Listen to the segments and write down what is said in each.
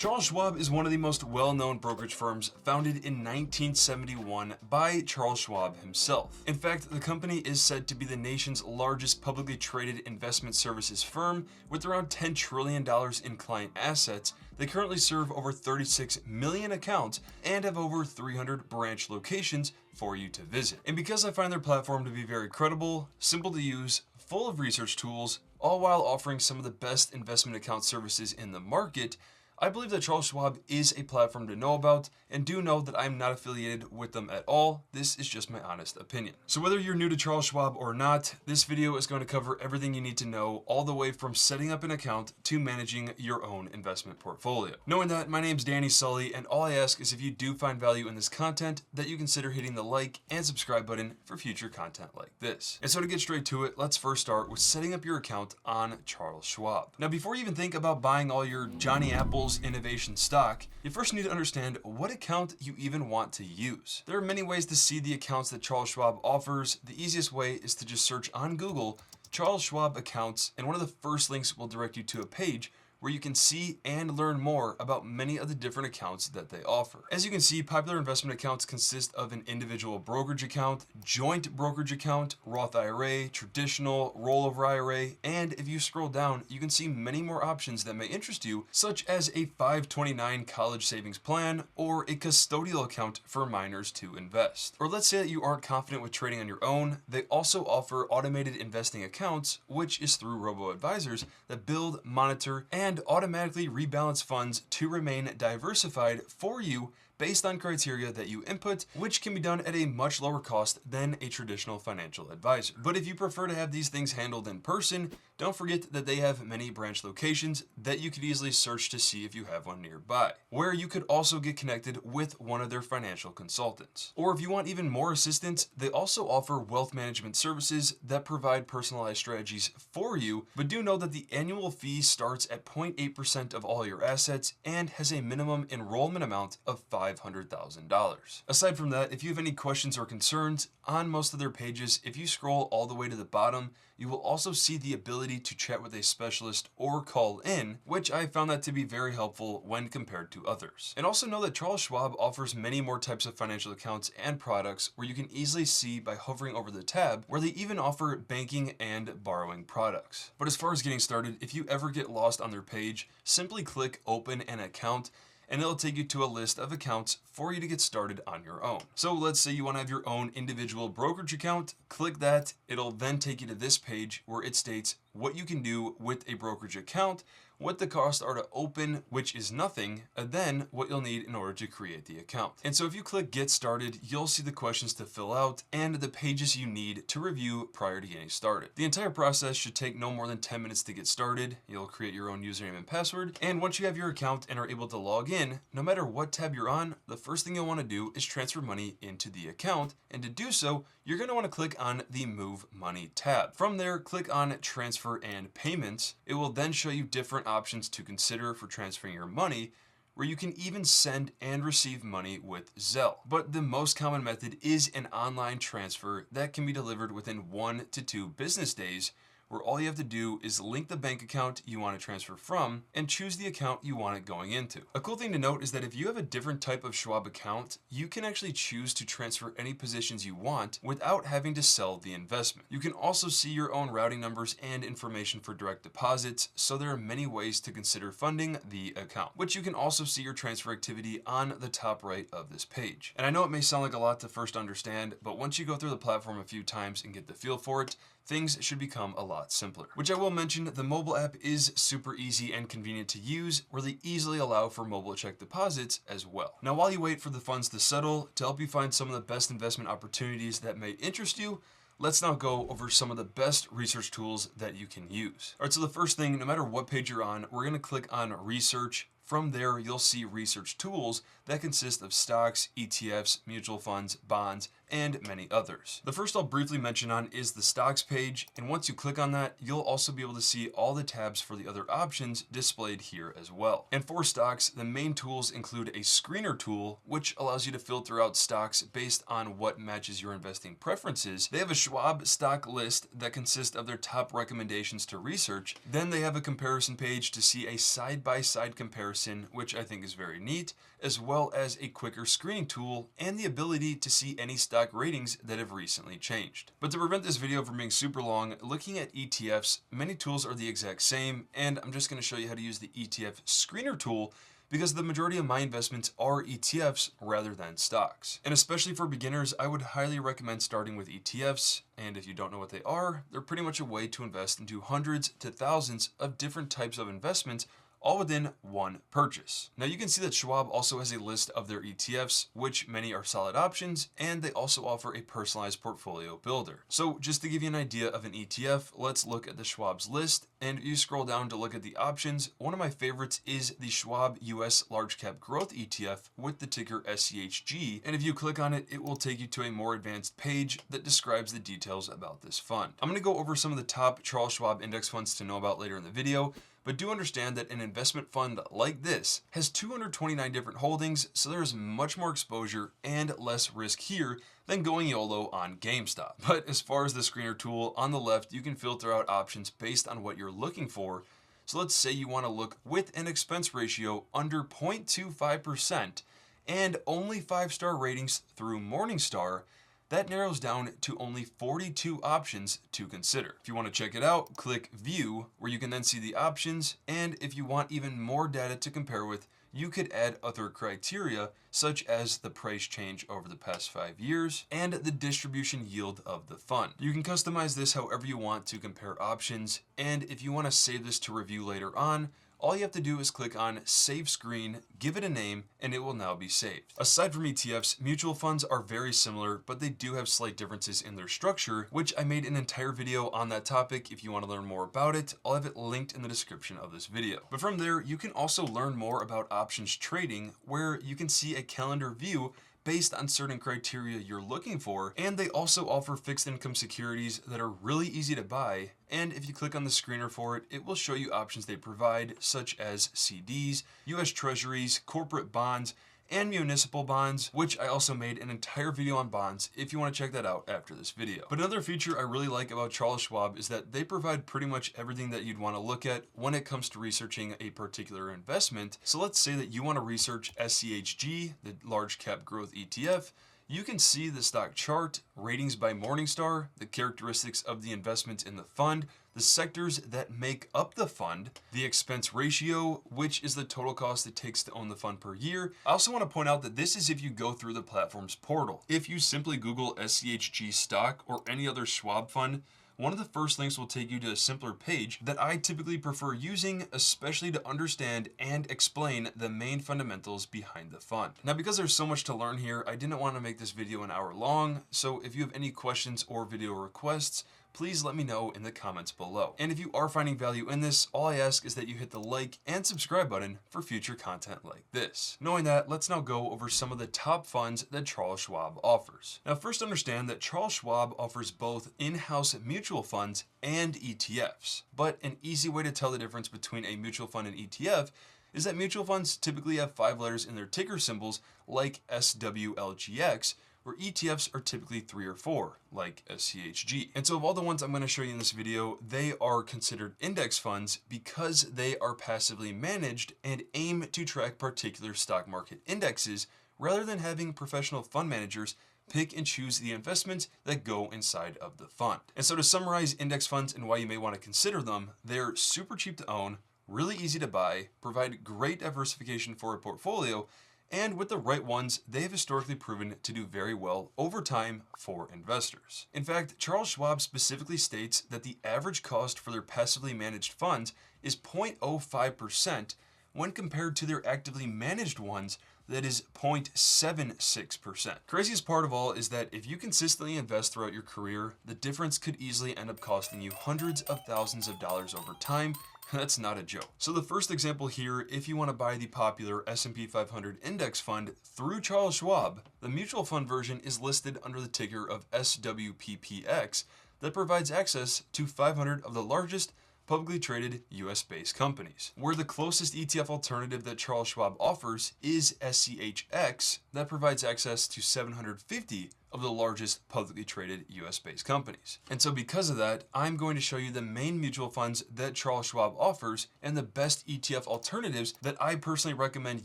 Charles Schwab is one of the most well-known brokerage firms, founded in 1971 by Charles Schwab himself. In fact, the company is said to be the nation's largest publicly traded investment services firm with around $10 trillion in client assets. They currently serve over 36 million accounts and have over 300 branch locations for you to visit. And because I find their platform to be very credible, simple to use, full of research tools, all while offering some of the best investment account services in the market, I believe that Charles Schwab is a platform to know about, and do know that I'm not affiliated with them at all. This is just my honest opinion. So whether you're new to Charles Schwab or not, this video is going to cover everything you need to know, all the way from setting up an account to managing your own investment portfolio. Knowing that, my name's Sully, and all I ask is if you do find value in this content, that you consider hitting the like and subscribe button for future content like this. And so to get straight to it, let's first start with setting up your account on Charles Schwab. Now, before you even think about buying all your Johnny Apples innovation stock, you first need to understand what account you even want to use. There are many ways to see the accounts that Charles Schwab offers. The easiest way is to just search on Google Charles Schwab accounts, and one of the first links will direct you to a page where you can see and learn more about many of the different accounts that they offer. As you can see, popular investment accounts consist of an individual brokerage account, joint brokerage account, Roth IRA, traditional, rollover IRA, and if you scroll down, you can see many more options that may interest you, such as a 529 college savings plan or a custodial account for minors to invest. Or let's say that you aren't confident with trading on your own, they also offer automated investing accounts, which is through robo-advisors that build, monitor, and automatically rebalance funds to remain diversified for you based on criteria that you input, which can be done at a much lower cost than a traditional financial advisor. But if you prefer to have these things handled in person, don't forget that they have many branch locations that you could easily search to see if you have one nearby, where you could also get connected with one of their financial consultants. Or if you want even more assistance, they also offer wealth management services that provide personalized strategies for you, but do know that the annual fee starts at 0.8% of all your assets and has a minimum enrollment amount of $500,000. Aside from that, if you have any questions or concerns, on most of their pages, if you scroll all the way to the bottom, you will also see the ability to chat with a specialist or call in, which I found that to be very helpful when compared to others. And also know that Charles Schwab offers many more types of financial accounts and products where you can easily see by hovering over the tab, where they even offer banking and borrowing products. But as far as getting started, if you ever get lost on their page, simply click open an account, and it'll take you to a list of accounts for you to get started on your own. So let's say you want to have your own individual brokerage account, click that. It'll then take you to this page where it states what you can do with a brokerage account, what the costs are to open, which is nothing, and then what you'll need in order to create the account. And so if you click get started, you'll see the questions to fill out and the pages you need to review prior to getting started. The entire process should take no more than 10 minutes to get started. You'll create your own username and password, and once you have your account and are able to log in, no matter what tab you're on, the first thing you'll want to do is transfer money into the account, and to do so, you're going to want to click on the Move Money tab. From there, click on Transfer and Payments. It will then show you different options to consider for transferring your money, where you can even send and receive money with Zelle. But the most common method is an online transfer that can be delivered within 1 to 2 business days, where all you have to do is link the bank account you want to transfer from and choose the account you want it going into. A cool thing to note is that if you have a different type of Schwab account, you can actually choose to transfer any positions you want without having to sell the investment. You can also see your own routing numbers and information for direct deposits, so there are many ways to consider funding the account, which you can also see your transfer activity on the top right of this page. And I know it may sound like a lot to first understand, but once you go through the platform a few times and get the feel for it, things should become a lot simpler. Which I will mention, the mobile app is super easy and convenient to use, where they easily allow for mobile check deposits as well. Now, while you wait for the funds to settle, to help you find some of the best investment opportunities that may interest you, let's now go over some of the best research tools that you can use. All right, so the first thing, no matter what page you're on, we're going to click on Research. From there, you'll see research tools that consist of stocks, ETFs, mutual funds, bonds, and many others. The first I'll briefly mention on is the stocks page, and once you click on that, you'll also be able to see all the tabs for the other options displayed here as well. And for stocks, the main tools include a screener tool, which allows you to filter out stocks based on what matches your investing preferences. They have a Schwab stock list that consists of their top recommendations to research. Then they have a comparison page to see a side-by-side comparison, which I think is very neat, as well as a quicker screening tool and the ability to see any stock ratings that have recently changed. But to prevent this video from being super long, looking at ETFs, many tools are the exact same, and I'm just going to show you how to use the ETF screener tool because the majority of my investments are ETFs rather than stocks. And especially for beginners, I would highly recommend starting with ETFs. And if you don't know what they are, they're pretty much a way to invest into hundreds to thousands of different types of investments, all within one purchase. Now you can see that Schwab also has a list of their ETFs, which many are solid options, and they also offer a personalized portfolio builder. So just to give you an idea of an ETF, let's look at the Schwab's list, and if you scroll down to look at the options, one of my favorites is the Schwab U.S. Large Cap Growth ETF with the ticker SCHG, and if you click on it, it will take you to a more advanced page that describes the details about this fund. I'm going to go over some of the top Charles Schwab index funds to know about later in the video, but do understand that an investment fund like this has 229 different holdings, so there is much more exposure and less risk here than going YOLO on GameStop. But as far as the screener tool, on the left, you can filter out options based on what you're looking for. So let's say you want to look with an expense ratio under 0.25% and only 5-star ratings through Morningstar. That narrows down to only 42 options to consider. If you want to check it out, click View, where you can then see the options, and if you want even more data to compare with, you could add other criteria, such as the price change over the past 5 years and the distribution yield of the fund. You can customize this however you want to compare options, and if you want to save this to review later on, all you have to do is click on Save Screen, give it a name, and it will now be saved. Aside from ETFs, mutual funds are very similar, but they do have slight differences in their structure, which I made an entire video on that topic. If you want to learn more about it, I'll have it linked in the description of this video. But from there, you can also learn more about options trading, where you can see a calendar view based on certain criteria you're looking for, and they also offer fixed income securities that are really easy to buy, and if you click on the screener for it, it will show you options they provide, such as CDs, US Treasuries, corporate bonds, and municipal bonds, which I also made an entire video on bonds if you want to check that out after this video. But another feature I really like about Charles Schwab is that they provide pretty much everything that you'd want to look at when it comes to researching a particular investment. So let's say that you want to research SCHG, the Large Cap Growth ETF. You can see the stock chart, ratings by Morningstar, the characteristics of the investments in the fund, the sectors that make up the fund, the expense ratio, which is the total cost it takes to own the fund per year. I also want to point out that this is if you go through the platform's portal. If you simply Google SCHG stock or any other Schwab fund, one of the first links will take you to a simpler page that I typically prefer using, especially to understand and explain the main fundamentals behind the fund. Now, because there's so much to learn here, I didn't want to make this video an hour long, so if you have any questions or video requests, please let me know in the comments below. And if you are finding value in this, all I ask is that you hit the like and subscribe button for future content like this. Knowing that, let's now go over some of the top funds that Charles Schwab offers. Now, first understand that Charles Schwab offers both in-house mutual funds and ETFs. But an easy way to tell the difference between a mutual fund and ETF is that mutual funds typically have 5 letters in their ticker symbols, like SWLGX, where ETFs are typically 3 or 4, like SCHG. And so of all the ones I'm going to show you in this video, they are considered index funds because they are passively managed and aim to track particular stock market indexes rather than having professional fund managers pick and choose the investments that go inside of the fund. And so to summarize index funds and why you may want to consider them, they're super cheap to own, really easy to buy, provide great diversification for a portfolio, and with the right ones, they have historically proven to do very well over time for investors. In fact, Charles Schwab specifically states that the average cost for their passively managed funds is 0.05% when compared to their actively managed ones, that is 0.76%. Craziest part of all is that if you consistently invest throughout your career, the difference could easily end up costing you hundreds of thousands of dollars over time, That's not a joke. So the first example here, if you want to buy the popular S&P 500 index fund through Charles Schwab, the mutual fund version is listed under the ticker of SWPPX that provides access to 500 of the largest publicly traded US-based companies, where the closest ETF alternative that Charles Schwab offers is SCHX that provides access to 750 of the largest publicly traded US-based companies. And so because of that, I'm going to show you the main mutual funds that Charles Schwab offers and the best ETF alternatives that I personally recommend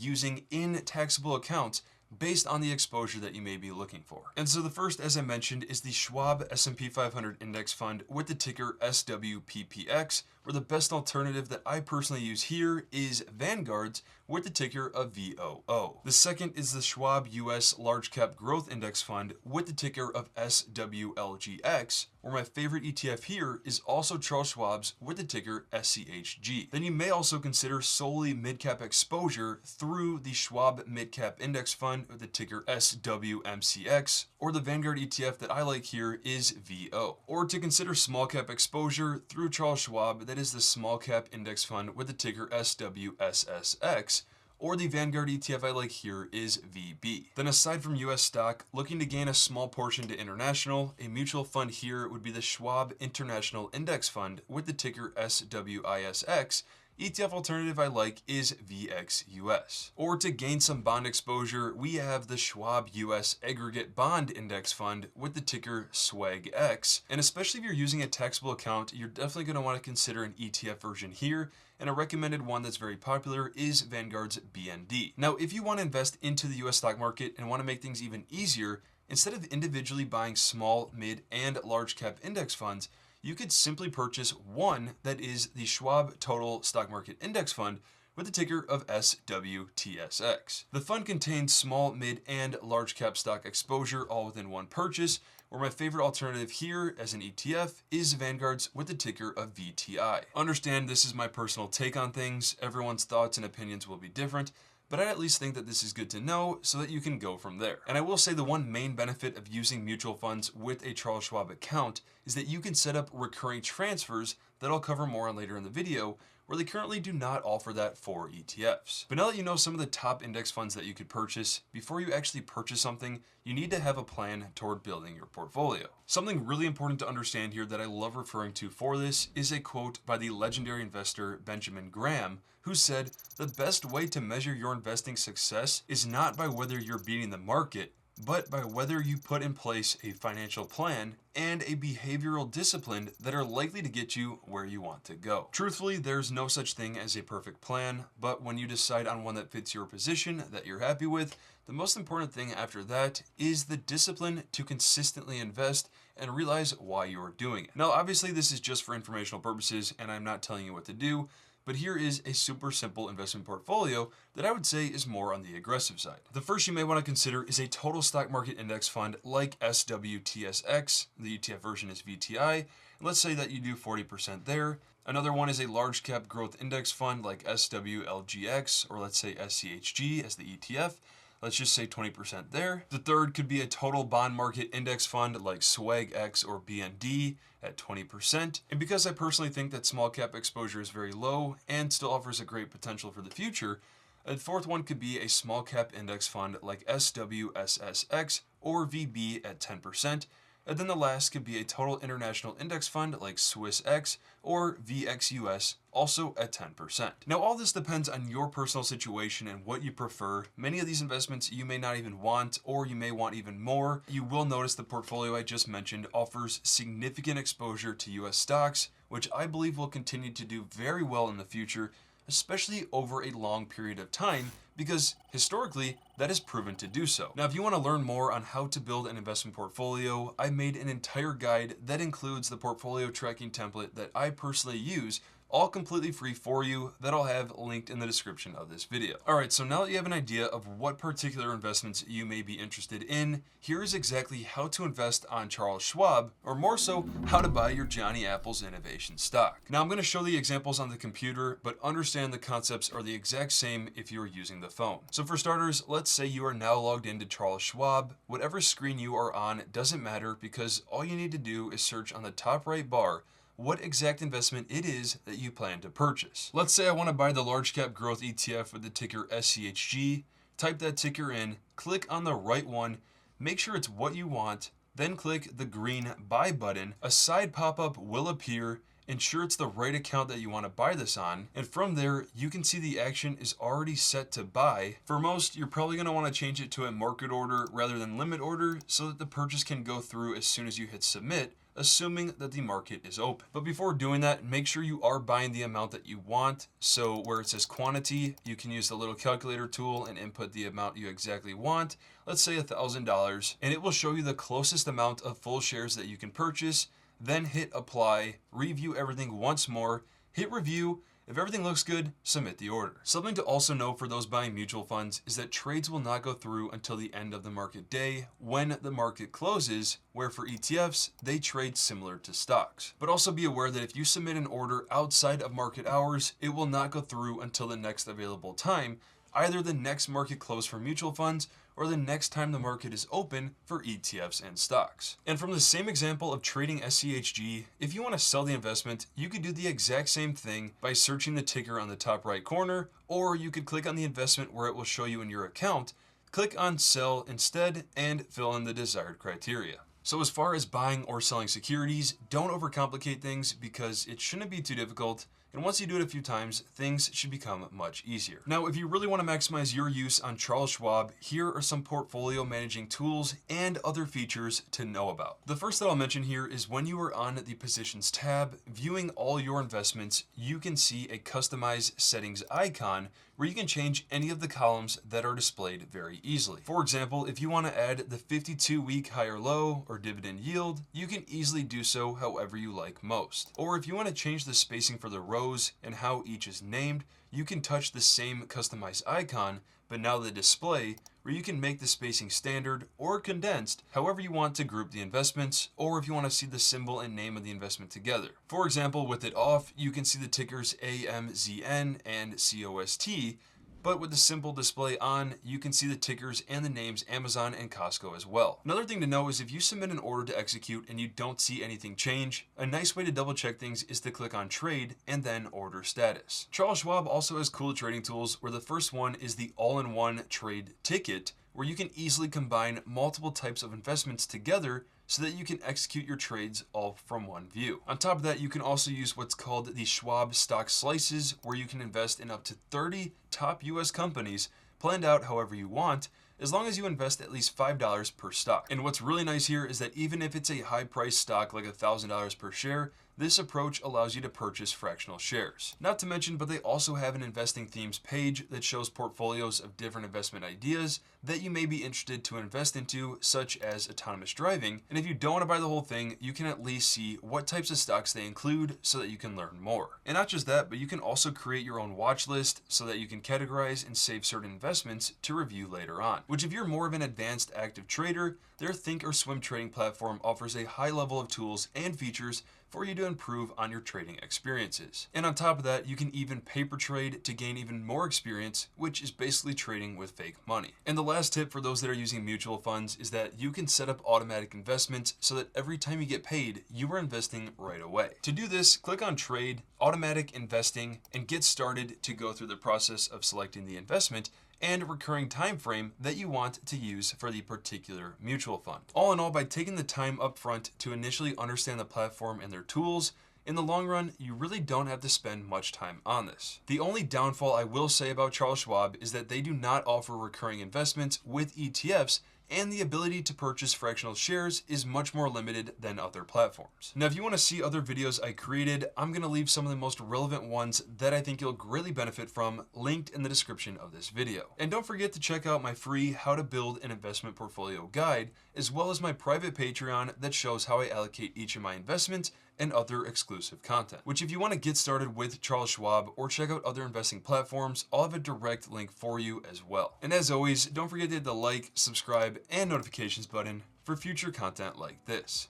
using in taxable accounts based on the exposure that you may be looking for. And so the first, as I mentioned, is the Schwab S&P 500 Index Fund with the ticker SWPPX, where the best alternative that I personally use here is Vanguard's with the ticker of VOO. The second is the Schwab U.S. Large Cap Growth Index Fund with the ticker of SWLGX, where my favorite ETF here is also Charles Schwab's with the ticker SCHG. Then you may also consider solely mid-cap exposure through the Schwab Mid-Cap Index Fund with the ticker SWMCX, or the Vanguard ETF that I like here is VO. Or to consider small cap exposure through Charles Schwab, that is the Small Cap Index Fund with the ticker SWSSX, or the Vanguard ETF I like here is VB. Then aside from US stock, looking to gain a small portion to international, a mutual fund here would be the Schwab International Index Fund with the ticker SWISX. ETF alternative I like is VXUS. Or to gain some bond exposure, we have the Schwab U.S. Aggregate Bond Index Fund with the ticker SWAGX. And especially if you're using a taxable account, you're definitely going to want to consider an ETF version here. And a recommended one that's very popular is Vanguard's BND. Now, if you want to invest into the US stock market and want to make things even easier, instead of individually buying small, mid, and large cap index funds, you could simply purchase one that is the Schwab Total Stock Market Index Fund with the ticker of SWTSX. The fund contains small, mid, and large cap stock exposure all within one purchase, where my favorite alternative here as an ETF is Vanguard's with the ticker of VTI. Understand this is my personal take on things. Everyone's thoughts and opinions will be different, but I at least think that this is good to know so that you can go from there. And I will say the one main benefit of using mutual funds with a Charles Schwab account is that you can set up recurring transfers that I'll cover more on later in the video, where they currently do not offer that for ETFs. But now that you know some of the top index funds that you could purchase, before you actually purchase something, you need to have a plan toward building your portfolio. Something really important to understand here that I love referring to for this is a quote by the legendary investor Benjamin Graham, who said, "The best way to measure your investing success is not by whether you're beating the market, but by whether you put in place a financial plan and a behavioral discipline that are likely to get you where you want to go." Truthfully, there's no such thing as a perfect plan, but when you decide on one that fits your position, that you're happy with, the most important thing after that is the discipline to consistently invest and realize why you're doing it. Now, obviously, this is just for informational purposes, and I'm not telling you what to do, but here is a super simple investment portfolio that I would say is more on the aggressive side. The first you may want to consider is a total stock market index fund like SWTSX. The ETF version is VTI. And let's say that you do 40% there. Another one is a large cap growth index fund like SWLGX, or let's say SCHG as the ETF. Let's just say 20% there. The third could be a total bond market index fund like SWAGX or BND at 20%. And because I personally think that small cap exposure is very low and still offers a great potential for the future, a fourth one could be a small cap index fund like SWSSX or VB at 10%. And then the last could be a total international index fund like SwissX or VXUS, also at 10%. Now, all this depends on your personal situation and what you prefer. Many of these investments you may not even want, or you may want even more. You will notice the portfolio I just mentioned offers significant exposure to US stocks, which I believe will continue to do very well in the future, especially over a long period of time, because historically, that is proven to do so. Now, if you want to learn more on how to build an investment portfolio, I made an entire guide that includes the portfolio tracking template that I personally use, all completely free for you, that I'll have linked in the description of this video. All right, so now that you have an idea of what particular investments you may be interested in, here is exactly how to invest on Charles Schwab, or more so, how to buy your Johnny Apple's innovation stock. Now, I'm going to show the examples on the computer, but understand the concepts are the exact same if you are using the phone. So for starters, let's say you are now logged into Charles Schwab. Whatever screen you are on doesn't matter, because all you need to do is search on the top right bar what exact investment it is that you plan to purchase. Let's say I want to buy the large cap growth ETF with the ticker SCHG. Type that ticker in, click on the right one, make sure it's what you want, then click the green buy button. A side pop-up will appear. Ensure it's the right account that you want to buy this on, and from there you can see the action is already set to buy. For most, you're probably going to want to change it to a market order rather than limit order so that the purchase can go through as soon as you hit submit, assuming that the market is open. But before doing that, make sure you are buying the amount that you want. So where it says quantity, you can use the little calculator tool and input the amount you exactly want. Let's say $1,000, and it will show you the closest amount of full shares that you can purchase. Then hit apply, review everything once more, hit review. If everything looks good, submit the order. Something to also know for those buying mutual funds is that trades will not go through until the end of the market day when the market closes, where for ETFs, they trade similar to stocks. But also be aware that if you submit an order outside of market hours, it will not go through until the next available time, either the next market close for mutual funds or the next time the market is open for ETFs and stocks. And from the same example of trading SCHG, if you want to sell the investment, you could do the exact same thing by searching the ticker on the top right corner, or you could click on the investment where it will show you in your account, click on sell instead, and fill in the desired criteria. So as far as buying or selling securities, don't overcomplicate things because it shouldn't be too difficult. And once you do it a few times, things should become much easier. Now, if you really want to maximize your use on Charles Schwab, here are some portfolio managing tools and other features to know about. The first that I'll mention here is when you are on the positions tab, viewing all your investments, you can see a customized settings icon where you can change any of the columns that are displayed very easily. For example, if you want to add the 52-week high or low or dividend yield, you can easily do so however you like most. Or if you want to change the spacing for the rows and how each is named, you can touch the same customized icon, but now the display, where you can make the spacing standard or condensed, however you want to group the investments, or if you want to see the symbol and name of the investment together. For example, with it off, you can see the tickers AMZN and COST, but with the simple display on, you can see the tickers and the names Amazon and Costco as well. Another thing to know is if you submit an order to execute and you don't see anything change, a nice way to double check things is to click on trade and then order status. Charles Schwab also has cool trading tools where the first one is the all-in-one trade ticket, where you can easily combine multiple types of investments together so that you can execute your trades all from one view. On top of that, you can also use what's called the Schwab stock slices, where you can invest in up to 30 top US companies planned out however you want, as long as you invest at least $5 per stock. And what's really nice here is that even if it's a high price stock like $1,000 per share, this approach allows you to purchase fractional shares. Not to mention, but they also have an investing themes page that shows portfolios of different investment ideas that you may be interested to invest into, such as autonomous driving. And if you don't want to buy the whole thing, you can at least see what types of stocks they include so that you can learn more. And not just that, but you can also create your own watch list so that you can categorize and save certain investments to review later on. Which if you're more of an advanced active trader, their Think or Swim trading platform offers a high level of tools and features for you to improve on your trading experiences. And on top of that, you can even paper trade to gain even more experience, which is basically trading with fake money. And the last tip for those that are using mutual funds is that you can set up automatic investments so that every time you get paid, you are investing right away. To do this, click on Trade, Automatic Investing, and get started to go through the process of selecting the investment and recurring time frame that you want to use for the particular mutual fund. All in all, by taking the time up front to initially understand the platform and their tools, in the long run, you really don't have to spend much time on this. The only downfall I will say about Charles Schwab is that they do not offer recurring investments with ETFs, and the ability to purchase fractional shares is much more limited than other platforms. Now, if you want to see other videos I created, I'm going to leave some of the most relevant ones that I think you'll greatly benefit from linked in the description of this video. And don't forget to check out my free How to Build an Investment Portfolio guide, as well as my private Patreon that shows how I allocate each of my investments and other exclusive content. Which if you want to get started with Charles Schwab or check out other investing platforms, I'll have a direct link for you as well. And as always, don't forget to hit the like, subscribe, and notifications button for future content like this.